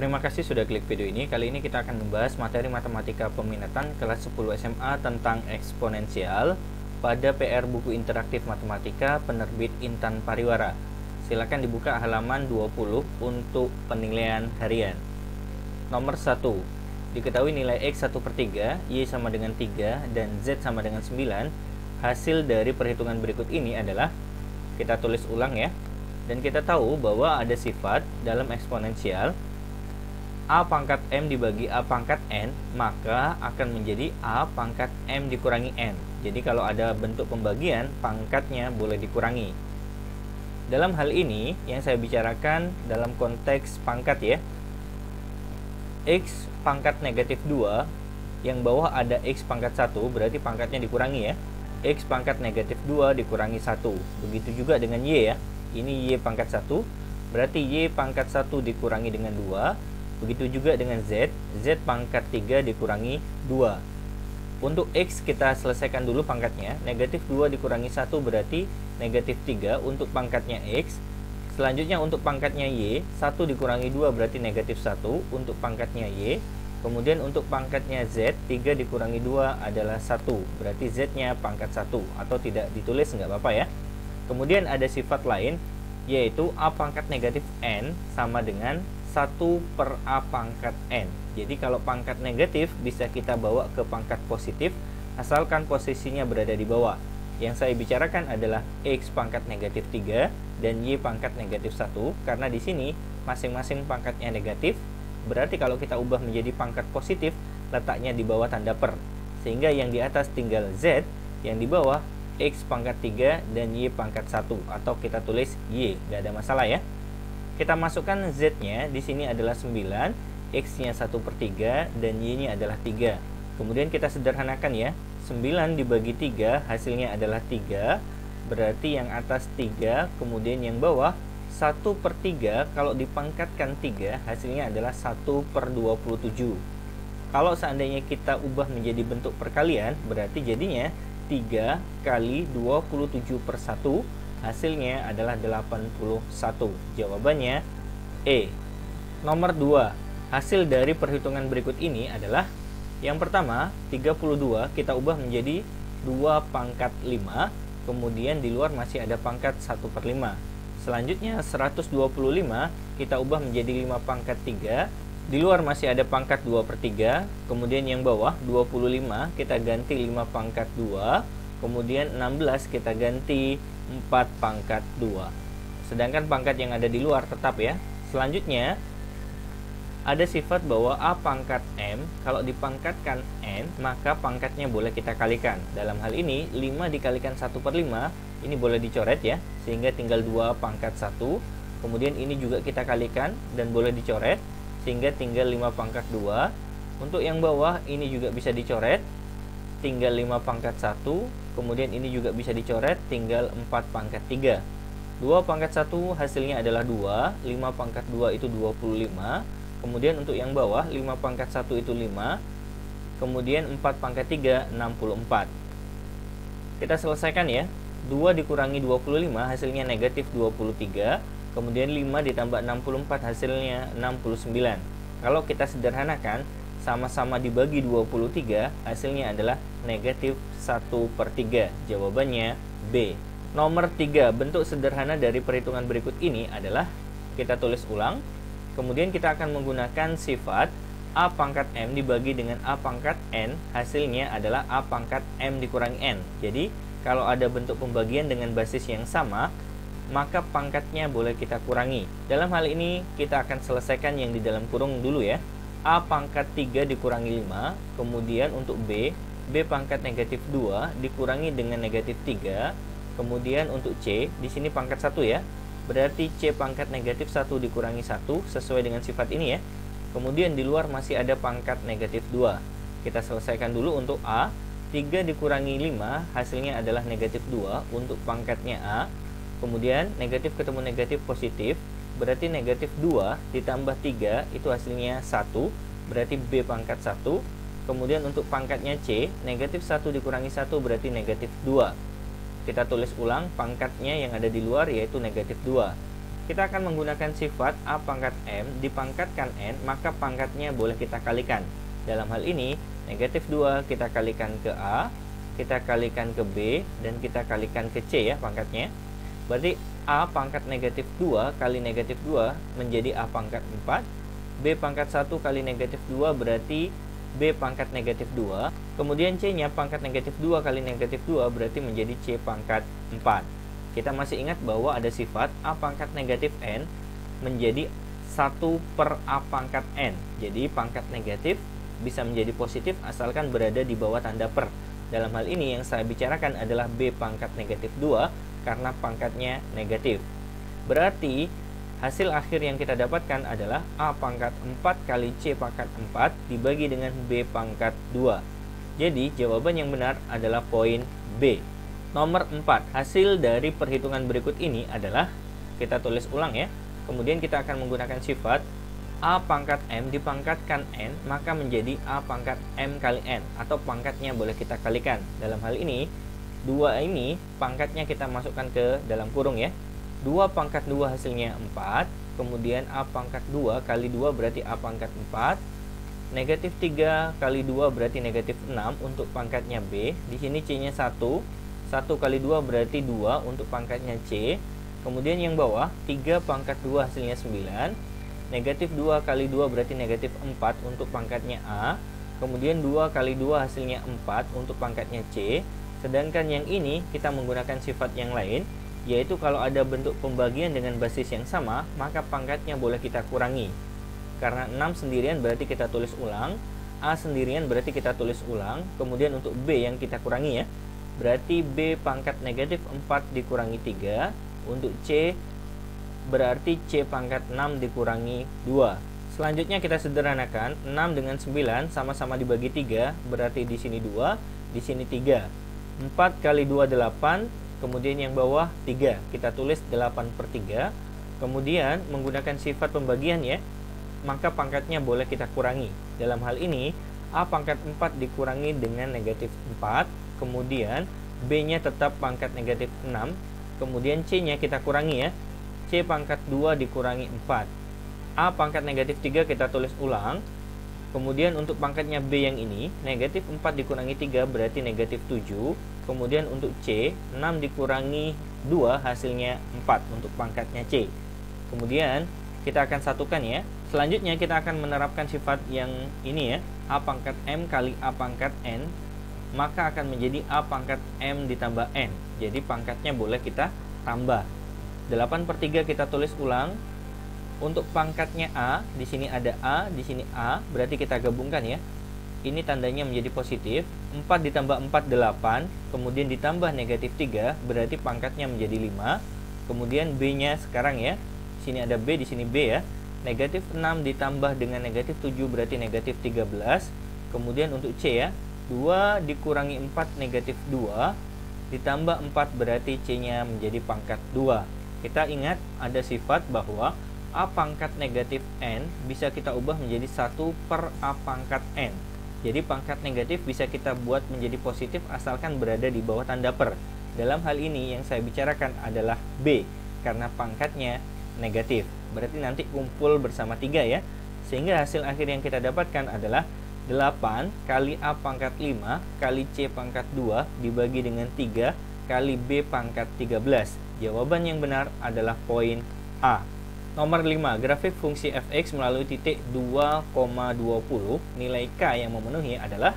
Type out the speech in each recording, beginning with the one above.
Terima kasih sudah klik video ini. Kali ini kita akan membahas materi matematika peminatan kelas 10 SMA tentang eksponensial pada PR buku interaktif matematika penerbit Intan Pariwara. Silakan dibuka halaman 20 untuk penilaian harian. Nomor 1. Diketahui nilai X 1/3, Y sama dengan 3, dan Z sama dengan 9. Hasil dari perhitungan berikut ini adalah, kita tulis ulang ya. Dan kita tahu bahwa ada sifat dalam eksponensial A pangkat M dibagi A pangkat N, maka akan menjadi A pangkat M dikurangi N. Jadi kalau ada bentuk pembagian, pangkatnya boleh dikurangi. Dalam hal ini, yang saya bicarakan dalam konteks pangkat ya, X pangkat negatif 2, yang bawah ada X pangkat 1, berarti pangkatnya dikurangi ya. X pangkat negatif 2 dikurangi 1. Begitu juga dengan Y ya. Ini Y pangkat 1, berarti Y pangkat 1 dikurangi dengan 2. Begitu juga dengan Z, Z pangkat 3 dikurangi 2. Untuk X kita selesaikan dulu pangkatnya. Negatif 2 dikurangi 1 berarti negatif 3 untuk pangkatnya X. Selanjutnya untuk pangkatnya Y, 1 dikurangi 2 berarti negatif 1 untuk pangkatnya Y. Kemudian untuk pangkatnya Z, 3 dikurangi 2 adalah 1. Berarti Z-nya pangkat 1, atau tidak ditulis nggak apa-apa ya. Kemudian ada sifat lain, yaitu A pangkat negatif N sama dengan 1 per A pangkat N. Jadi kalau pangkat negatif bisa kita bawa ke pangkat positif, asalkan posisinya berada di bawah. Yang saya bicarakan adalah X pangkat negatif 3 dan Y pangkat negatif 1, karena di sini masing-masing pangkatnya negatif. Berarti kalau kita ubah menjadi pangkat positif, letaknya di bawah tanda per. Sehingga yang di atas tinggal Z, yang di bawah X pangkat 3 dan Y pangkat 1, atau kita tulis Y, nggak ada masalah ya. Kita masukkan Z-nya, di sini adalah 9, X-nya 1/3, dan Y-nya adalah 3. Kemudian kita sederhanakan ya, 9 dibagi 3, hasilnya adalah 3, berarti yang atas 3, kemudian yang bawah 1/3, kalau dipangkatkan 3, hasilnya adalah 1/27. Kalau seandainya kita ubah menjadi bentuk perkalian, berarti jadinya 3 kali 27/1, hasilnya adalah 81. Jawabannya E. Nomor 2. Hasil dari perhitungan berikut ini adalah, yang pertama, 32 kita ubah menjadi 2 pangkat 5, kemudian di luar masih ada pangkat 1/5. Selanjutnya 125 kita ubah menjadi 5 pangkat 3, di luar masih ada pangkat 2/3, kemudian yang bawah 25 kita ganti 5 pangkat 2, kemudian 16 kita ganti 4 pangkat 2. Sedangkan pangkat yang ada di luar tetap ya. Selanjutnya ada sifat bahwa A pangkat M, kalau dipangkatkan N, maka pangkatnya boleh kita kalikan. Dalam hal ini 5 dikalikan 1/5, ini boleh dicoret ya, sehingga tinggal 2 pangkat 1. Kemudian ini juga kita kalikan dan boleh dicoret, sehingga tinggal 5 pangkat 2. Untuk yang bawah ini juga bisa dicoret, tinggal 5 pangkat 1. Kemudian ini juga bisa dicoret, tinggal 4 pangkat 3. 2 pangkat 1 hasilnya adalah 2, 5 pangkat 2 itu 25. Kemudian untuk yang bawah 5 pangkat 1 itu 5. Kemudian 4 pangkat 3, 64. Kita selesaikan ya. 2 dikurangi 25 hasilnya negatif 23. Kemudian 5 ditambah 64 hasilnya 69. Kalau kita sederhanakan, sama-sama dibagi 23, hasilnya adalah negatif 1/3. Jawabannya B. Nomor 3, bentuk sederhana dari perhitungan berikut ini adalah, kita tulis ulang, kemudian kita akan menggunakan sifat A pangkat M dibagi dengan A pangkat N, hasilnya adalah A pangkat M dikurangi N. Jadi, kalau ada bentuk pembagian dengan basis yang sama, maka pangkatnya boleh kita kurangi. Dalam hal ini, kita akan selesaikan yang di dalam kurung dulu ya. A pangkat 3 dikurangi 5, kemudian untuk B pangkat negatif 2 dikurangi dengan negatif 3, kemudian untuk C, di sini pangkat 1 ya, berarti C pangkat negatif 1 dikurangi 1, sesuai dengan sifat ini ya. Kemudian di luar masih ada pangkat negatif 2. Kita selesaikan dulu untuk A, 3 dikurangi 5, hasilnya adalah negatif 2 untuk pangkatnya A, kemudian negatif ketemu negatif positif, berarti negatif 2 ditambah 3 itu hasilnya 1, berarti B pangkat 1. Kemudian untuk pangkatnya C, negatif 1 dikurangi 1 berarti negatif 2. Kita tulis ulang pangkatnya yang ada di luar, yaitu negatif 2. kita akan menggunakan sifat A pangkat M dipangkatkan N, maka pangkatnya boleh kita kalikan. Dalam hal ini, negatif 2 kita kalikan ke A, kita kalikan ke B, dan kita kalikan ke C ya pangkatnya. Berarti A pangkat negatif 2 kali negatif 2 menjadi A pangkat 4. B pangkat 1 kali negatif 2 berarti B pangkat negatif 2. Kemudian C-nya pangkat negatif 2 kali negatif 2 berarti menjadi C pangkat 4. Kita masih ingat bahwa ada sifat A pangkat negatif N menjadi 1 per A pangkat N. Jadi pangkat negatif bisa menjadi positif asalkan berada di bawah tanda per. Dalam hal ini yang saya bicarakan adalah B pangkat negatif 2 karena pangkatnya negatif. Berarti hasil akhir yang kita dapatkan adalah A pangkat 4 kali C pangkat 4 dibagi dengan B pangkat 2. Jadi jawaban yang benar adalah poin B. Nomor 4, hasil dari perhitungan berikut ini adalah, kita tulis ulang ya, kemudian kita akan menggunakan sifat A pangkat M dipangkatkan N, maka menjadi A pangkat M kali N, atau pangkatnya boleh kita kalikan. Dalam hal ini, 2 ini pangkatnya kita masukkan ke dalam kurung ya. 2 pangkat 2 hasilnya 4, kemudian A pangkat 2 kali 2 berarti A pangkat 4, negatif 3 kali 2 berarti negatif 6 untuk pangkatnya B, di sini C-nya 1, 1 kali 2 berarti 2 untuk pangkatnya C. Kemudian yang bawah 3 pangkat 2 hasilnya 9. Negatif 2 kali 2 berarti negatif 4 untuk pangkatnya A. Kemudian 2 kali 2 hasilnya 4 untuk pangkatnya C. Sedangkan yang ini kita menggunakan sifat yang lain, yaitu kalau ada bentuk pembagian dengan basis yang sama, maka pangkatnya boleh kita kurangi. Karena 6 sendirian berarti kita tulis ulang, A sendirian berarti kita tulis ulang. Kemudian untuk B yang kita kurangi ya, berarti B pangkat negatif 4 dikurangi 3. Untuk C berarti C pangkat 6 dikurangi 2. Selanjutnya kita sederhanakan. 6 dengan 9 sama-sama dibagi 3, berarti di sini 2, di sini 3. 4 kali 2 8, kemudian yang bawah 3. Kita tulis 8 per 3. Kemudian menggunakan sifat pembagian ya, maka pangkatnya boleh kita kurangi. Dalam hal ini A pangkat 4 dikurangi dengan negatif 4, kemudian B-nya tetap pangkat negatif 6, kemudian C-nya kita kurangi ya, C pangkat 2 dikurangi 4. A pangkat negatif 3 kita tulis ulang, kemudian untuk pangkatnya B yang ini, negatif 4 dikurangi 3 berarti negatif 7, kemudian untuk C, 6 dikurangi 2 hasilnya 4 untuk pangkatnya C. Kemudian kita akan satukan ya. Selanjutnya kita akan menerapkan sifat yang ini ya, A pangkat M kali A pangkat N, maka akan menjadi A pangkat M ditambah N. Jadi pangkatnya boleh kita tambah. 8 per 3 kita tulis ulang. Untuk pangkatnya A, di sini ada A, di sini A, berarti kita gabungkan ya. Ini tandanya menjadi positif. 4 ditambah 4, 8, kemudian ditambah negatif 3, berarti pangkatnya menjadi 5. Kemudian B-nya sekarang ya, di sini ada B, di sini B ya. Negatif 6 ditambah dengan negatif 7 berarti negatif 13. Kemudian untuk C ya, 2 dikurangi 4 negatif 2, ditambah 4 berarti C-nya menjadi pangkat 2. Kita ingat ada sifat bahwa A pangkat negatif N bisa kita ubah menjadi 1 per A pangkat N. Jadi pangkat negatif bisa kita buat menjadi positif asalkan berada di bawah tanda per. Dalam hal ini yang saya bicarakan adalah B, karena pangkatnya negatif. Berarti nanti kumpul bersama 3 ya. Sehingga hasil akhir yang kita dapatkan adalah 8 kali A pangkat 5 kali C pangkat 2 dibagi dengan 3 kali B pangkat 13. Jawaban yang benar adalah poin A. Nomor 5, grafik fungsi fx melalui titik 2,20. Nilai K yang memenuhi adalah,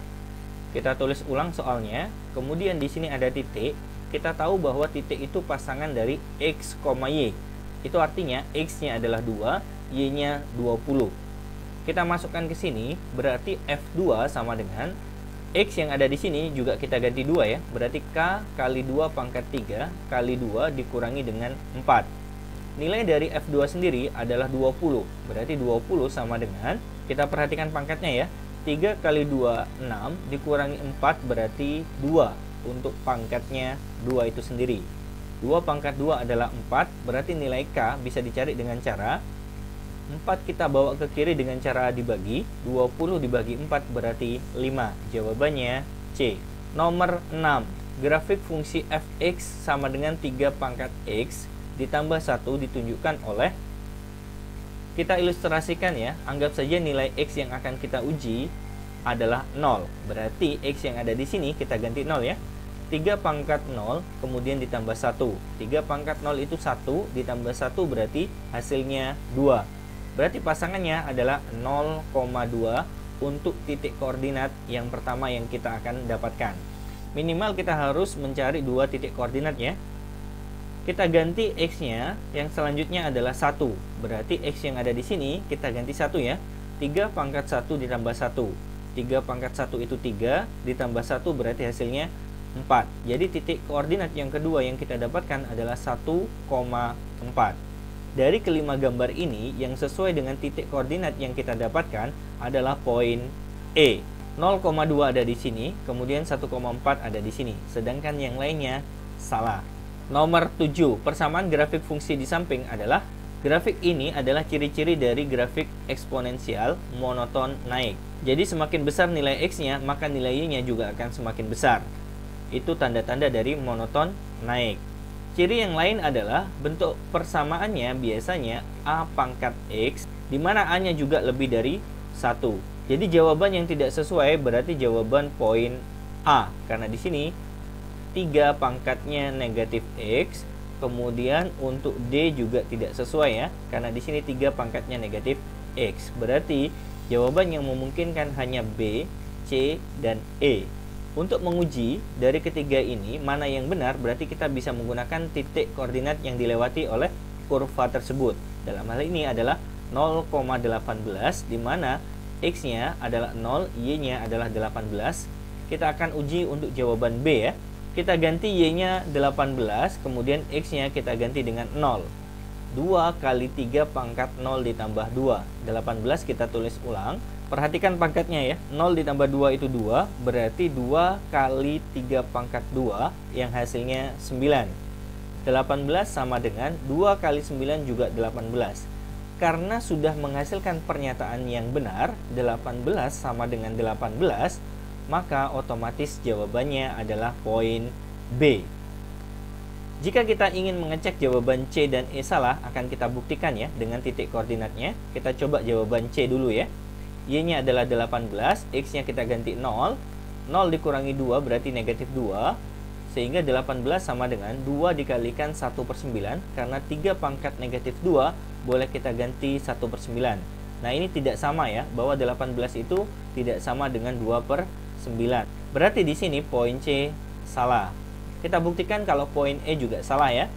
kita tulis ulang soalnya. Kemudian di sini ada titik. Kita tahu bahwa titik itu pasangan dari X, Y. Itu artinya X-nya adalah 2, Y-nya 20. Kita masukkan ke sini, berarti F2 sama dengan X yang ada di sini juga kita ganti 2 ya. Berarti K kali 2 pangkat 3 kali 2 dikurangi dengan 4. Nilai dari F2 sendiri adalah 20. Berarti 20 sama dengan, kita perhatikan pangkatnya ya, 3 kali 2, 6 dikurangi 4 berarti 2 untuk pangkatnya 2 itu sendiri. 2 pangkat 2 adalah 4, berarti nilai K bisa dicari dengan cara 4 kita bawa ke kiri dengan cara dibagi, 20 dibagi 4 berarti 5. Jawabannya C. Nomor 6, grafik fungsi fx sama dengan 3 pangkat x ditambah 1 ditunjukkan oleh, kita ilustrasikan ya, anggap saja nilai X yang akan kita uji adalah 0. Berarti X yang ada di sini kita ganti 0 ya. 3 pangkat 0 kemudian ditambah 1. 3 pangkat 0 itu 1 ditambah 1 berarti hasilnya 2. Berarti pasangannya adalah 0,2 untuk titik koordinat yang pertama yang kita akan dapatkan. Minimal kita harus mencari 2 titik koordinat ya. Kita ganti X-nya, yang selanjutnya adalah 1. Berarti X yang ada di sini, kita ganti 1 ya. 3 pangkat 1 ditambah 1. 3 pangkat 1 itu 3, ditambah 1 berarti hasilnya 4. Jadi titik koordinat yang kedua yang kita dapatkan adalah 1,4. Dari kelima gambar ini, yang sesuai dengan titik koordinat yang kita dapatkan adalah poin E. 0,2 ada di sini, kemudian 1,4 ada di sini. Sedangkan yang lainnya salah. Nomor 7, persamaan grafik fungsi di samping adalah, grafik ini adalah ciri-ciri dari grafik eksponensial monoton naik. Jadi semakin besar nilai X-nya, maka nilai Y-nya juga akan semakin besar. Itu tanda-tanda dari monoton naik. Ciri yang lain adalah bentuk persamaannya biasanya A pangkat X, di mana A-nya juga lebih dari 1. Jadi jawaban yang tidak sesuai berarti jawaban poin A, karena di sini 3 pangkatnya negatif X, kemudian untuk D juga tidak sesuai ya, karena di sini 3 pangkatnya negatif X. Berarti jawaban yang memungkinkan hanya B, C, dan E. Untuk menguji dari ketiga ini mana yang benar, berarti kita bisa menggunakan titik koordinat yang dilewati oleh kurva tersebut. Dalam hal ini adalah 0,18, di mana X-nya adalah 0, Y-nya adalah 18. Kita akan uji untuk jawaban B ya. Kita ganti Y-nya 18, kemudian X-nya kita ganti dengan 0. 2 kali 3 pangkat 0 ditambah 2. 18 kita tulis ulang. Perhatikan pangkatnya ya. 0 ditambah 2 itu 2, berarti 2 kali 3 pangkat 2 yang hasilnya 9. 18 sama dengan 2 kali 9 juga 18. Karena sudah menghasilkan pernyataan yang benar, 18 sama dengan 18, maka otomatis jawabannya adalah poin B. Jika kita ingin mengecek jawaban C dan E salah, akan kita buktikan ya dengan titik koordinatnya. Kita coba jawaban C dulu ya. Y-nya adalah 18, X-nya kita ganti 0. 0 dikurangi 2 berarti negatif 2. Sehingga 18 sama dengan 2 dikalikan 1/9. Karena 3 pangkat negatif 2, boleh kita ganti 1/9. Nah ini tidak sama ya, bahwa 18 itu tidak sama dengan 2/9. Berarti di sini poin C salah. Kita buktikan kalau poin E juga salah ya.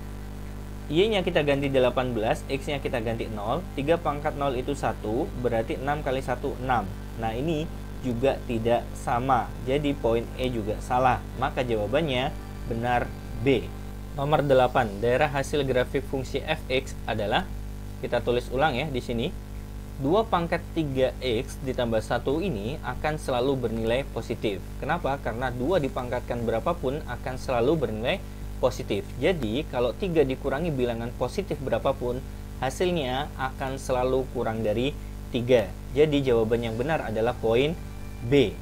Y-nya kita ganti 18, X-nya kita ganti 0. 3 pangkat 0 itu 1, berarti 6 kali 1, 6. Nah ini juga tidak sama. Jadi poin E juga salah. Maka jawabannya benar B. Nomor 8, daerah hasil grafik fungsi f(x) adalah, kita tulis ulang ya di sini. 2 pangkat 3x ditambah 1 ini akan selalu bernilai positif. Kenapa? Karena 2 dipangkatkan berapapun akan selalu bernilai positif. Jadi, kalau 3 dikurangi bilangan positif berapapun, hasilnya akan selalu kurang dari 3. Jadi, jawaban yang benar adalah poin B.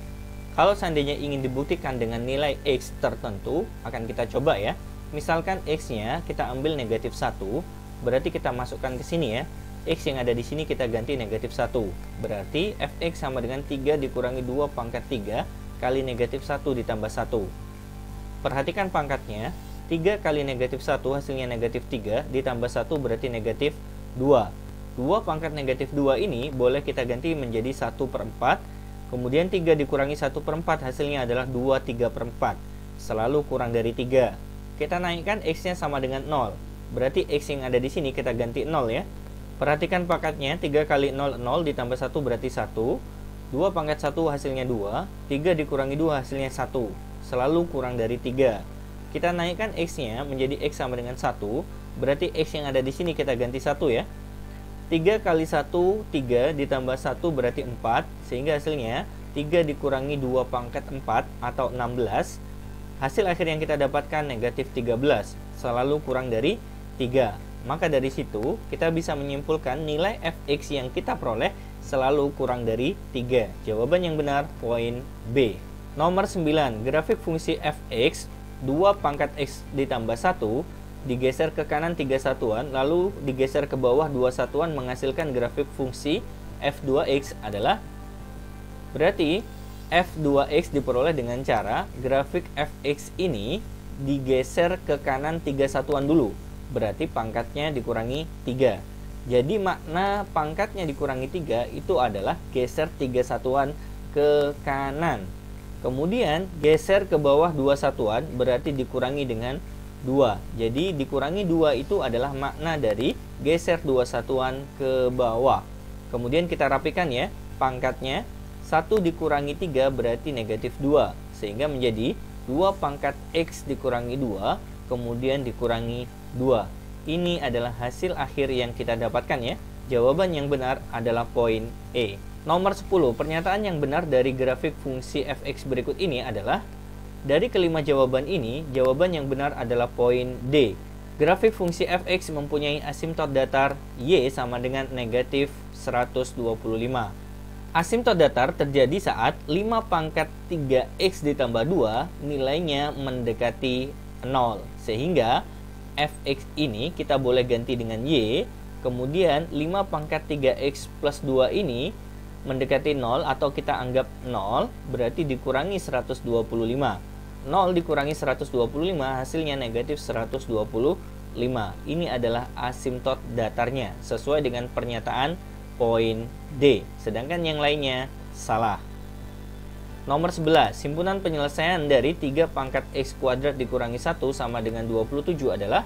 Kalau seandainya ingin dibuktikan dengan nilai X tertentu, akan kita coba ya. Misalkan X-nya kita ambil negatif 1, berarti kita masukkan ke sini ya. X yang ada di sini kita ganti negatif 1. Berarti fx sama dengan 3 dikurangi 2 pangkat 3 kali negatif 1 ditambah 1. Perhatikan pangkatnya. 3 kali negatif 1 hasilnya negatif 3 ditambah 1 berarti negatif 2. 2 pangkat negatif 2 ini boleh kita ganti menjadi 1/4. Kemudian 3 dikurangi 1/4 hasilnya adalah 2/3/4. Selalu kurang dari 3. Kita naikkan X-nya sama dengan 0. Berarti X yang ada di sini kita ganti 0 ya. Perhatikan pangkatnya, 3 kali 0, 0 ditambah 1 berarti 1. 2 pangkat 1 hasilnya 2. 3 dikurangi 2 hasilnya 1. Selalu kurang dari 3. Kita naikkan X-nya menjadi X sama dengan 1. Berarti X yang ada di sini kita ganti 1 ya. 3 kali 1, 3 ditambah 1 berarti 4. Sehingga hasilnya 3 dikurangi 2 pangkat 4 atau 16. Hasil akhir yang kita dapatkan negatif 13. Selalu kurang dari 3. Maka dari situ kita bisa menyimpulkan nilai fx yang kita peroleh selalu kurang dari 3. Jawaban yang benar poin B. Nomor 9, grafik fungsi fx 2 pangkat x ditambah 1 digeser ke kanan 3 satuan, lalu digeser ke bawah 2 satuan menghasilkan grafik fungsi f2x adalah, berarti f2x diperoleh dengan cara grafik fx ini digeser ke kanan 3 satuan dulu. Berarti pangkatnya dikurangi 3. Jadi makna pangkatnya dikurangi 3 itu adalah geser 3 satuan ke kanan. Kemudian geser ke bawah 2 satuan berarti dikurangi dengan 2. Jadi dikurangi 2 itu adalah makna dari geser 2 satuan ke bawah. Kemudian kita rapikan ya, pangkatnya 1 dikurangi 3 berarti negatif 2. Sehingga menjadi 2 pangkat X dikurangi 2, kemudian dikurangi 2. Ini adalah hasil akhir yang kita dapatkan ya. Jawaban yang benar adalah poin E. Nomor 10, pernyataan yang benar dari grafik fungsi fx berikut ini adalah, dari kelima jawaban ini, jawaban yang benar adalah poin D. Grafik fungsi fx mempunyai asimtot datar y sama dengan negatif 125. Asimtot datar terjadi saat 5 pangkat 3x ditambah 2 nilainya mendekati 0. Sehingga fx ini kita boleh ganti dengan y, kemudian 5 pangkat 3x plus 2 ini mendekati 0 atau kita anggap 0, berarti dikurangi 125. 0 dikurangi 125 hasilnya negatif 125. Ini adalah asimtot datarnya sesuai dengan pernyataan poin D. Sedangkan yang lainnya salah. Nomor 11, himpunan penyelesaian dari 3 pangkat x kuadrat dikurangi 1 sama dengan 27 adalah,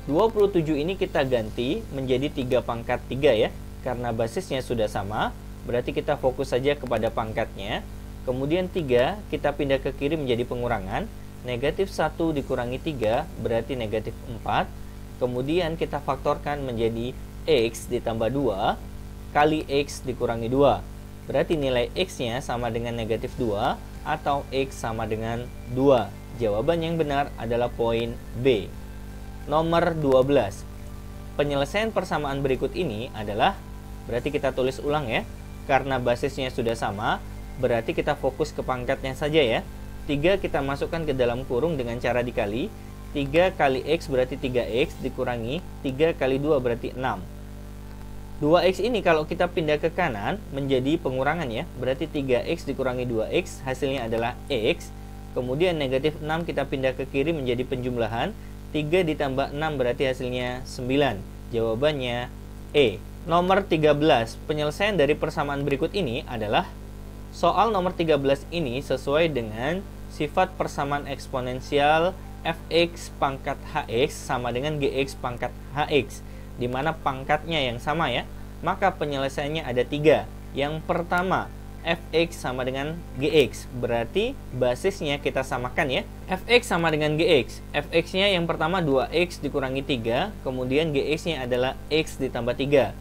27 ini kita ganti menjadi 3 pangkat 3 ya. Karena basisnya sudah sama, berarti kita fokus saja kepada pangkatnya. Kemudian 3 kita pindah ke kiri menjadi pengurangan. Negatif 1 dikurangi 3 berarti negatif 4. Kemudian kita faktorkan menjadi x ditambah 2 kali x dikurangi 2. Berarti nilai x-nya sama dengan negatif 2 atau x sama dengan 2. Jawaban yang benar adalah poin B. Nomor 12. Penyelesaian persamaan berikut ini adalah, berarti kita tulis ulang ya. Karena basisnya sudah sama, berarti kita fokus ke pangkatnya saja ya. 3 kita masukkan ke dalam kurung dengan cara dikali. 3 kali x berarti 3x dikurangi 3 kali 2 berarti 6. 2x ini kalau kita pindah ke kanan menjadi pengurangan ya. Berarti 3x dikurangi 2x hasilnya adalah x. Kemudian negatif 6 kita pindah ke kiri menjadi penjumlahan. 3 ditambah 6 berarti hasilnya 9. Jawabannya E. Nomor 13, penyelesaian dari persamaan berikut ini adalah, soal nomor 13 ini sesuai dengan sifat persamaan eksponensial fx pangkat hx sama dengan gx pangkat hx, di mana pangkatnya yang sama ya. Maka penyelesaiannya ada 3. Yang pertama, fx sama dengan gx, berarti basisnya kita samakan ya. Fx sama dengan gx, fx-nya yang pertama 2x dikurangi 3, kemudian gx-nya adalah x ditambah 3.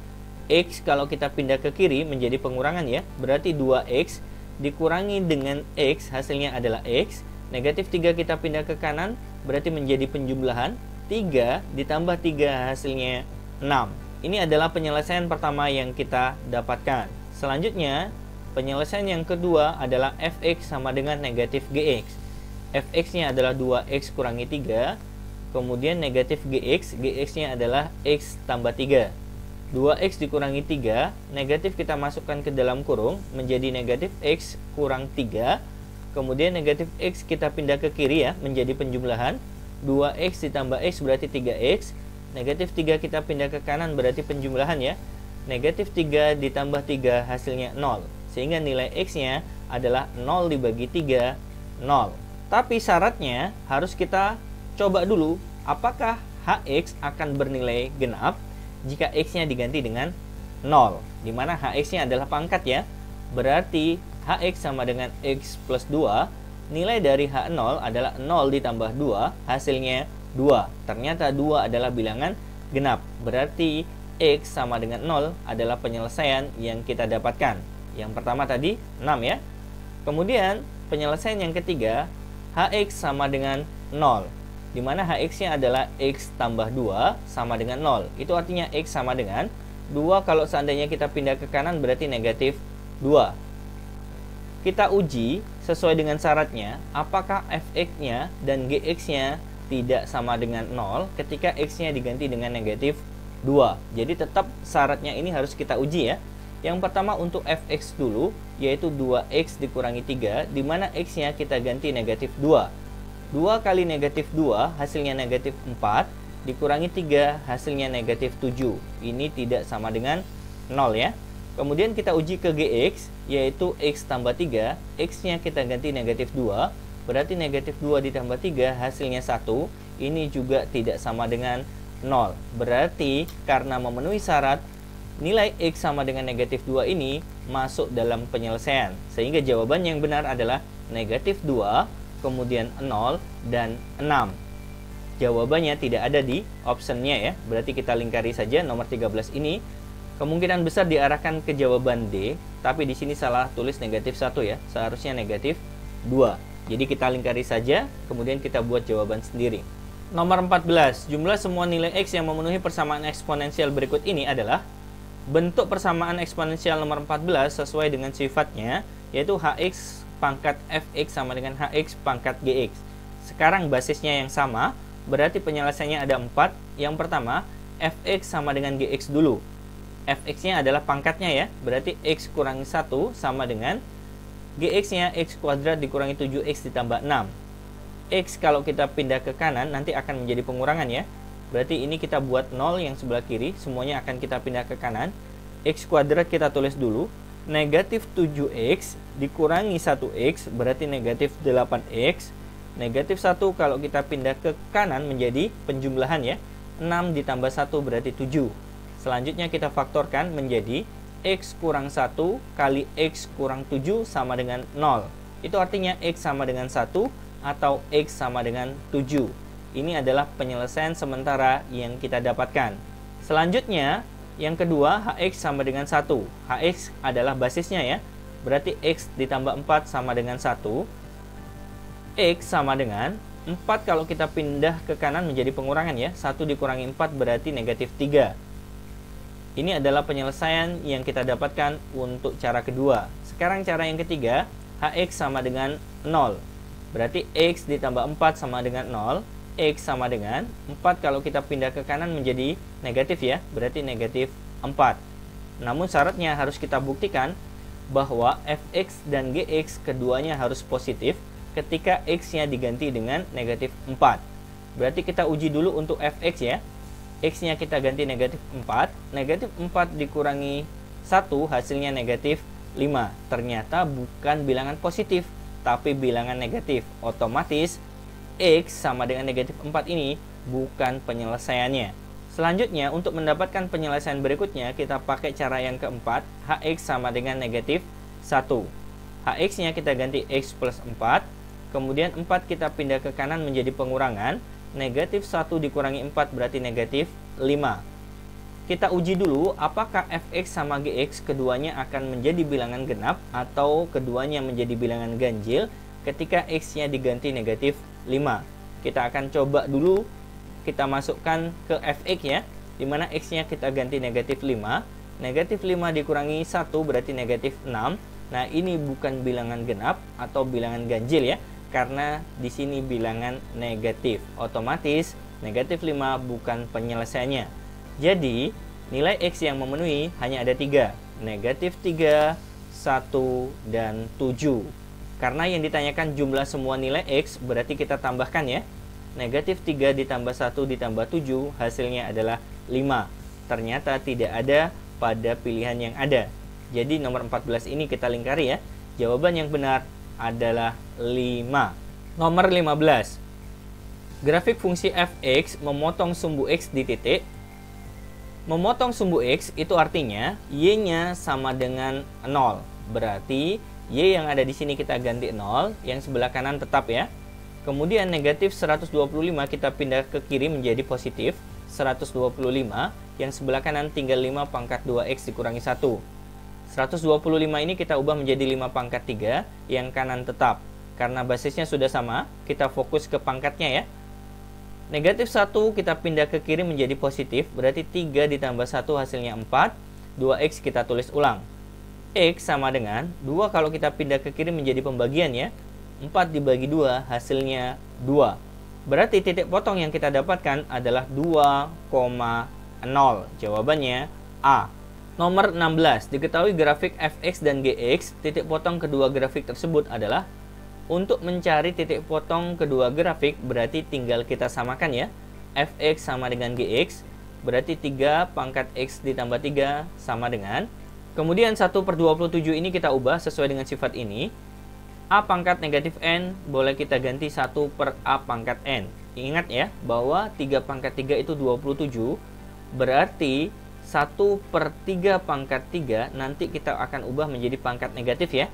X kalau kita pindah ke kiri menjadi pengurangan ya, berarti 2x dikurangi dengan x hasilnya adalah x. Negatif 3 kita pindah ke kanan berarti menjadi penjumlahan, 3 ditambah 3 hasilnya 6. Ini adalah penyelesaian pertama yang kita dapatkan. Selanjutnya, penyelesaian yang kedua adalah fx sama dengan negatif gx. Fx-nya adalah 2x kurangi 3, kemudian negatif gx, gx-nya adalah x tambah 3. 2x dikurangi 3, negatif kita masukkan ke dalam kurung, menjadi negatif x kurang 3. Kemudian negatif x kita pindah ke kiri ya, menjadi penjumlahan. 2x ditambah x berarti 3x. Negatif 3 kita pindah ke kanan berarti penjumlahan ya. Negatif 3 ditambah 3 hasilnya 0. Sehingga nilai x-nya adalah 0 dibagi 3, 0. Tapi syaratnya harus kita coba dulu apakah hx akan bernilai genap jika x-nya diganti dengan 0. Dimana hx-nya adalah pangkat ya. Berarti hx sama dengan x plus 2. Nilai dari h0 adalah 0 ditambah 2, hasilnya 2. Ternyata 2 adalah bilangan genap. Berarti x sama dengan 0 adalah penyelesaian yang kita dapatkan. Yang pertama tadi 6 ya. Kemudian penyelesaian yang ketiga, hx sama dengan 0. Dimana hx-nya adalah x tambah 2 sama dengan 0. Itu artinya x sama dengan 2 kalau seandainya kita pindah ke kanan berarti negatif 2. Kita uji sesuai dengan syaratnya, apakah fx-nya dan gx-nya tidak sama dengan 0 ketika X-nya diganti dengan negatif 2. Jadi tetap syaratnya ini harus kita uji ya. Yang pertama untuk fx dulu, yaitu 2x dikurangi 3, di mana X-nya kita ganti negatif 2. 2 kali negatif 2 hasilnya negatif 4, dikurangi 3 hasilnya negatif 7. Ini tidak sama dengan 0 ya. Kemudian kita uji ke Gx, yaitu X tambah 3, X-nya kita ganti negatif 2, berarti negatif 2 ditambah 3 hasilnya 1. Ini juga tidak sama dengan 0. Berarti karena memenuhi syarat, nilai X sama dengan negatif 2 ini masuk dalam penyelesaian. Sehingga jawaban yang benar adalah negatif 2, kemudian 0, dan 6. Jawabannya tidak ada di optionnya ya. Berarti kita lingkari saja nomor 13 ini. Kemungkinan besar diarahkan ke jawaban D, tapi di sini salah tulis negatif 1 ya. Seharusnya negatif 2. Jadi kita lingkari saja, kemudian kita buat jawaban sendiri. Nomor 14, jumlah semua nilai X yang memenuhi persamaan eksponensial berikut ini adalah bentuk persamaan eksponensial nomor 14 sesuai dengan sifatnya, yaitu Hx pangkat Fx sama dengan Hx pangkat Gx. Sekarang basisnya yang sama, berarti penyelesaiannya ada 4. Yang pertama, Fx sama dengan Gx dulu. Fx-nya adalah pangkatnya ya, berarti X kurangi 1 sama dengan Gx-nya X kuadrat dikurangi 7X ditambah 6. X kalau kita pindah ke kanan nanti akan menjadi pengurangan ya. Berarti ini kita buat 0 yang sebelah kiri, semuanya akan kita pindah ke kanan. X kuadrat kita tulis dulu, negatif 7X dikurangi 1X berarti negatif 8X. Negatif 1 kalau kita pindah ke kanan menjadi penjumlahan ya, 6 ditambah 1 berarti 7. Selanjutnya kita faktorkan menjadi X kurang 1 kali X kurang 7 sama dengan 0. Itu artinya X sama dengan 1 atau X sama dengan 7. Ini adalah penyelesaian sementara yang kita dapatkan. Selanjutnya, yang kedua, Hx sama dengan 1. Hx adalah basisnya ya. Berarti X ditambah 4 sama dengan 1. X sama dengan 4 kalau kita pindah ke kanan menjadi pengurangan ya. 1 dikurangi 4 berarti negatif 3. Ini adalah penyelesaian yang kita dapatkan untuk cara kedua. Sekarang cara yang ketiga, Hx sama dengan 0. Berarti X ditambah 4 sama dengan 0. X sama dengan 4 kalau kita pindah ke kanan menjadi negatif ya. Berarti negatif 4. Namun syaratnya harus kita buktikan bahwa Fx dan Gx keduanya harus positif ketika X-nya diganti dengan negatif 4. Berarti kita uji dulu untuk Fx ya. X-nya kita ganti negatif 4. Negatif 4 dikurangi 1 hasilnya negatif 5. Ternyata bukan bilangan positif, tapi bilangan negatif. Otomatis X sama dengan negatif 4 ini bukan penyelesaiannya. Selanjutnya, untuk mendapatkan penyelesaian berikutnya, kita pakai cara yang keempat. Hx sama dengan negatif 1. Hx-nya kita ganti X plus 4. Kemudian 4 kita pindah ke kanan menjadi pengurangan. Negatif 1 dikurangi 4 berarti negatif 5. Kita uji dulu apakah Fx sama Gx keduanya akan menjadi bilangan genap atau keduanya menjadi bilangan ganjil ketika X-nya diganti negatif 5. Kita akan coba dulu, kita masukkan ke Fx ya, dimana X-nya kita ganti negatif 5. Negatif 5 dikurangi 1 berarti negatif 6. Nah ini bukan bilangan genap atau bilangan ganjil ya, karena di sini bilangan negatif. Otomatis negatif 5 bukan penyelesaiannya. Jadi nilai X yang memenuhi hanya ada 3. Negatif 3, 1, dan 7. Karena yang ditanyakan jumlah semua nilai X, berarti kita tambahkan ya. Negatif 3 ditambah 1 ditambah 7 hasilnya adalah 5. Ternyata tidak ada pada pilihan yang ada. Jadi nomor 14 ini kita lingkari ya. Jawaban yang benar adalah 5. Nomor 15. Grafik fungsi fx memotong sumbu x di titik. Memotong sumbu x itu artinya y-nya sama dengan 0. Berarti y yang ada di sini kita ganti 0, yang sebelah kanan tetap ya. Kemudian negatif 125 kita pindah ke kiri menjadi positif 125, yang sebelah kanan tinggal 5 pangkat 2x dikurangi 1. 125 ini kita ubah menjadi 5 pangkat 3, yang kanan tetap. Karena basisnya sudah sama, kita fokus ke pangkatnya ya. Negatif 1 kita pindah ke kiri menjadi positif, berarti 3 ditambah 1 hasilnya 4. 2x kita tulis ulang. X sama dengan 2 kalau kita pindah ke kiri menjadi pembagian ya. 4 dibagi 2 hasilnya 2. Berarti titik potong yang kita dapatkan adalah 2,0. Jawabannya A. Nomor 16. Diketahui grafik fx dan gx, titik potong kedua grafik tersebut adalah. Untuk mencari titik potong kedua grafik, berarti tinggal kita samakan ya. Fx sama dengan gx, berarti 3 pangkat x ditambah 3 sama dengan. Kemudian 1/27 ini kita ubah sesuai dengan sifat ini. A pangkat negatif n boleh kita ganti 1 per A pangkat n. Ingat ya, bahwa 3 pangkat 3 itu 27, berarti 1/3 pangkat 3 nanti kita akan ubah menjadi pangkat negatif ya.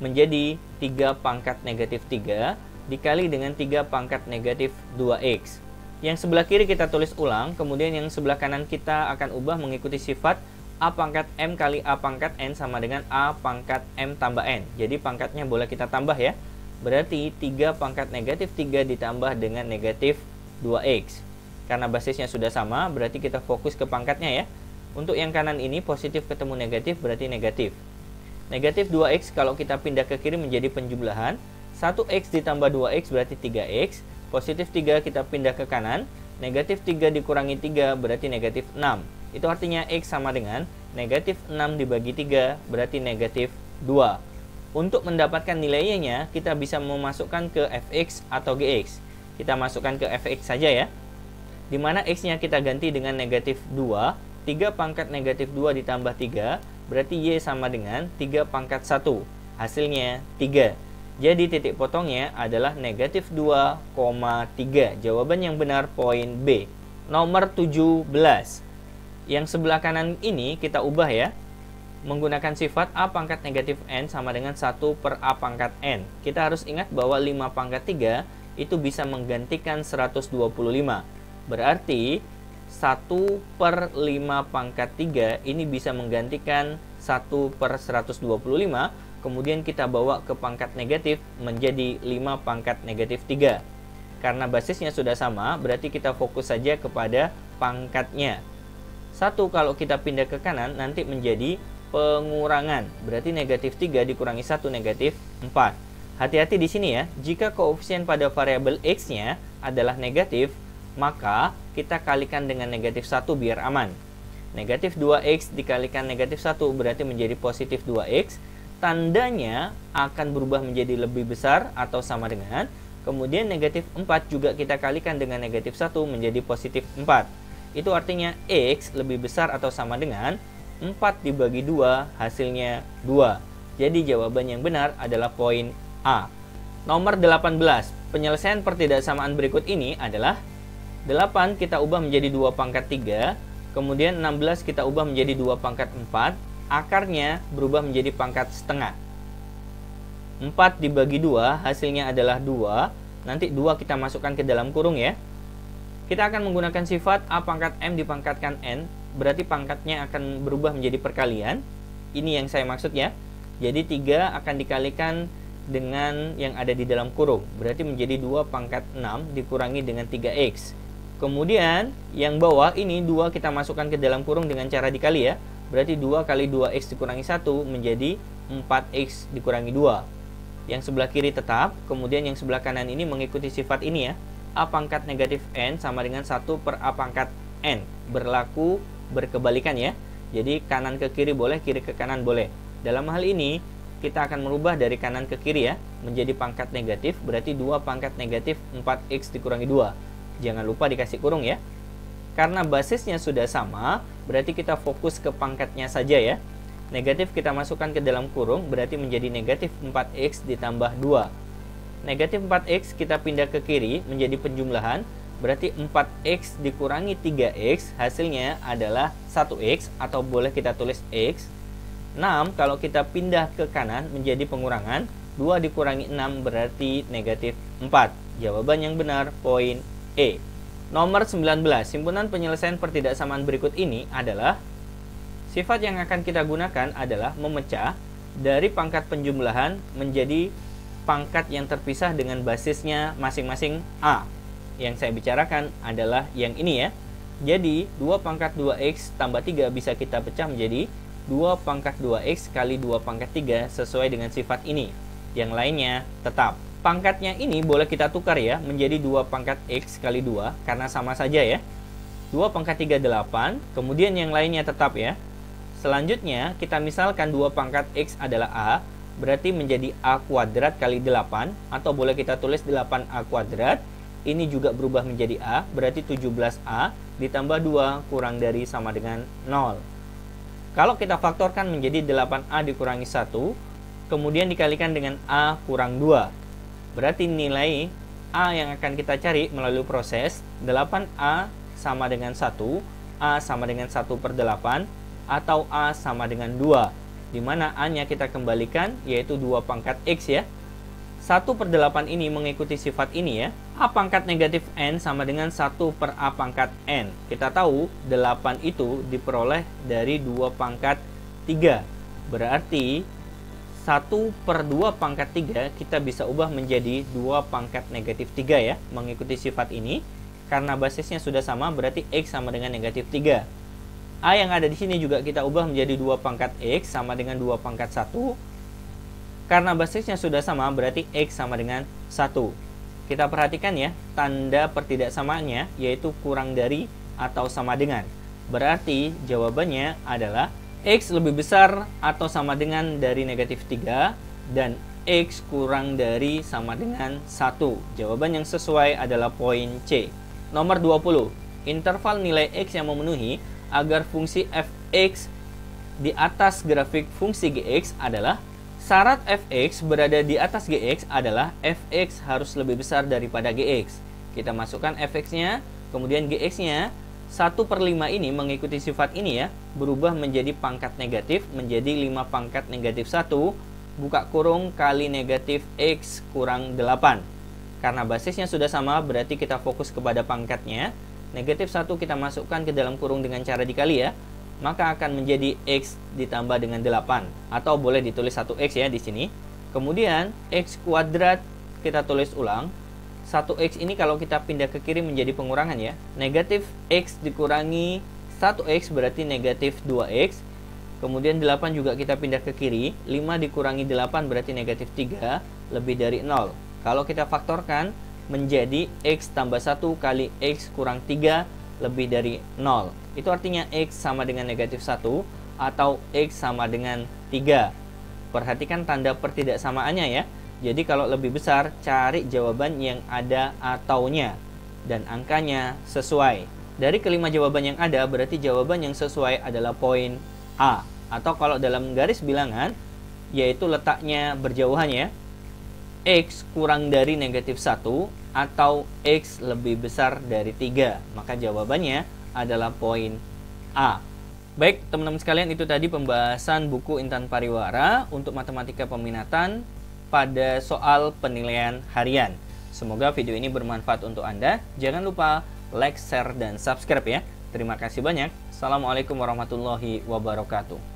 Menjadi 3 pangkat negatif 3 dikali dengan 3 pangkat negatif 2x. Yang sebelah kiri kita tulis ulang, kemudian yang sebelah kanan kita akan ubah mengikuti sifat A pangkat M kali A pangkat N sama dengan A pangkat M tambah N. Jadi pangkatnya boleh kita tambah ya. Berarti 3 pangkat negatif 3 ditambah dengan negatif 2x. Karena basisnya sudah sama, berarti kita fokus ke pangkatnya ya. Untuk yang kanan ini positif ketemu negatif berarti negatif. Negatif 2x kalau kita pindah ke kiri menjadi penjumlahan. 1x ditambah 2x berarti 3x. Positif 3 kita pindah ke kanan. Negatif 3 dikurangi 3 berarti negatif 6. Itu artinya x sama dengan negatif 6 dibagi 3 berarti negatif 2. Untuk mendapatkan nilainya kita bisa memasukkan ke fx atau gx. Kita masukkan ke fx saja ya. Dimana x-nya kita ganti dengan negatif 2. 3 pangkat negatif 2 ditambah 3 berarti y sama dengan 3 pangkat 1. Hasilnya 3. Jadi titik potongnya adalah negatif 2,3. Jawaban yang benar poin B. Nomor 17. Yang sebelah kanan ini kita ubah ya. Menggunakan sifat A pangkat negatif N sama dengan 1 per A pangkat N. Kita harus ingat bahwa 5 pangkat 3 itu bisa menggantikan 125. Berarti 1 per 5 pangkat 3 ini bisa menggantikan 1 per 125. Kemudian kita bawa ke pangkat negatif menjadi 5 pangkat negatif 3. Karena basisnya sudah sama, berarti kita fokus saja kepada pangkatnya. 1 kalau kita pindah ke kanan nanti menjadi pengurangan. Berarti negatif 3 dikurangi 1 negatif 4. Hati-hati di sini ya. Jika koefisien pada variabel x-nya adalah negatif, maka kita kalikan dengan negatif 1 biar aman. Negatif 2x dikalikan negatif 1 berarti menjadi positif 2x. Tandanya akan berubah menjadi lebih besar atau sama dengan. Kemudian negatif 4 juga kita kalikan dengan negatif 1 menjadi positif 4. Itu artinya x lebih besar atau sama dengan 4 dibagi 2 hasilnya 2. Jadi jawaban yang benar adalah poin A. Nomor 18. Penyelesaian pertidaksamaan berikut ini adalah 8 kita ubah menjadi 2 pangkat 3. Kemudian 16 kita ubah menjadi 2 pangkat 4. Akarnya berubah menjadi pangkat setengah. 4 dibagi 2 hasilnya adalah 2. Nanti 2 kita masukkan ke dalam kurung ya. Kita akan menggunakan sifat A pangkat M dipangkatkan N. Berarti pangkatnya akan berubah menjadi perkalian. Ini yang saya maksud ya. Jadi 3 akan dikalikan dengan yang ada di dalam kurung. Berarti menjadi 2 pangkat 6 dikurangi dengan 3x. Kemudian yang bawah ini 2 kita masukkan ke dalam kurung dengan cara dikali ya. Berarti 2 kali 2x dikurangi 1 menjadi 4x dikurangi 2. Yang sebelah kiri tetap. Kemudian yang sebelah kanan ini mengikuti sifat ini ya. A pangkat negatif N sama dengan 1 per A pangkat N. Berlaku berkebalikan ya. Jadi kanan ke kiri boleh, kiri ke kanan boleh. Dalam hal ini kita akan merubah dari kanan ke kiri ya. Menjadi pangkat negatif. Berarti 2 pangkat negatif 4x dikurangi 2. Jangan lupa dikasih kurung ya. Karena basisnya sudah sama, berarti kita fokus ke pangkatnya saja ya. Negatif kita masukkan ke dalam kurung, berarti menjadi negatif 4x ditambah 2. Negatif 4x kita pindah ke kiri menjadi penjumlahan, berarti 4x dikurangi 3x, hasilnya adalah 1x atau boleh kita tulis x. 6 kalau kita pindah ke kanan menjadi pengurangan, 2 dikurangi 6 berarti negatif 4. Jawaban yang benar poin E. Nomor 19. Simpulan penyelesaian pertidaksamaan berikut ini adalah sifat yang akan kita gunakan adalah memecah dari pangkat penjumlahan menjadi pangkat yang terpisah dengan basisnya masing-masing A. Yang saya bicarakan adalah yang ini ya. Jadi 2 pangkat 2x tambah 3 bisa kita pecah menjadi 2 pangkat 2x kali 2 pangkat 3 sesuai dengan sifat ini. Yang lainnya tetap. Pangkatnya ini boleh kita tukar ya, menjadi 2 pangkat X kali 2, karena sama saja ya. 2 pangkat 3, 8, kemudian yang lainnya tetap ya. Selanjutnya, kita misalkan 2 pangkat X adalah A, berarti menjadi A kuadrat kali 8, atau boleh kita tulis 8A kuadrat. Ini juga berubah menjadi A, berarti 17A, ditambah 2 kurang dari sama dengan 0. Kalau kita faktorkan menjadi 8A dikurangi 1, kemudian dikalikan dengan A kurang 2. Berarti nilai A yang akan kita cari melalui proses 8A sama dengan 1, A sama dengan 1/8, atau A sama dengan 2. Di mana A-nya kita kembalikan, yaitu 2 pangkat X ya. 1/8 ini mengikuti sifat ini ya. A pangkat negatif N sama dengan 1/A pangkat N. Kita tahu 8 itu diperoleh dari 2 pangkat 3. Berarti 1/2 pangkat 3 kita bisa ubah menjadi 2 pangkat negatif 3 ya, mengikuti sifat ini. Karena basisnya sudah sama, berarti X sama dengan negatif 3. A yang ada di sini juga kita ubah menjadi 2 pangkat X sama dengan 2 pangkat 1. Karena basisnya sudah sama, berarti X sama dengan 1. Kita perhatikan ya, tanda pertidaksamaannya yaitu kurang dari atau sama dengan. Berarti jawabannya adalah X lebih besar atau sama dengan dari negatif 3 dan X kurang dari sama dengan 1. Jawaban yang sesuai adalah poin C. Nomor 20. Interval nilai X yang memenuhi agar fungsi fx di atas grafik fungsi gx adalah syarat fx berada di atas gx adalah fx harus lebih besar daripada gx. Kita masukkan fx-nya, kemudian gx-nya. 1/5 ini mengikuti sifat ini ya, berubah menjadi pangkat negatif, menjadi 5 pangkat negatif 1, buka kurung kali negatif X kurang 8. Karena basisnya sudah sama, berarti kita fokus kepada pangkatnya. Negatif 1 kita masukkan ke dalam kurung dengan cara dikali ya, maka akan menjadi X ditambah dengan 8. Atau boleh ditulis 1X ya di sini. Kemudian X kuadrat kita tulis ulang. 1X ini kalau kita pindah ke kiri menjadi pengurangan ya. Negatif X dikurangi 1X berarti negatif 2X. Kemudian 8 juga kita pindah ke kiri. 5 dikurangi 8 berarti negatif 3 lebih dari 0. Kalau kita faktorkan menjadi X tambah 1 kali X kurang 3 lebih dari 0. Itu artinya X sama dengan negatif 1 atau X sama dengan 3. Perhatikan tanda pertidaksamaannya ya. Jadi kalau lebih besar, cari jawaban yang ada ataunya. Dan angkanya sesuai. Dari kelima jawaban yang ada, berarti jawaban yang sesuai adalah poin A. Atau kalau dalam garis bilangan, yaitu letaknya berjauhan ya. X kurang dari negatif 1 atau X lebih besar dari 3. Maka jawabannya adalah poin A. Baik, teman-teman sekalian, itu tadi pembahasan buku Intan Pariwara untuk matematika peminatan pada soal penilaian harian. Semoga video ini bermanfaat untuk Anda. Jangan lupa like, share, dan subscribe ya. Terima kasih banyak. Assalamualaikum warahmatullahi wabarakatuh.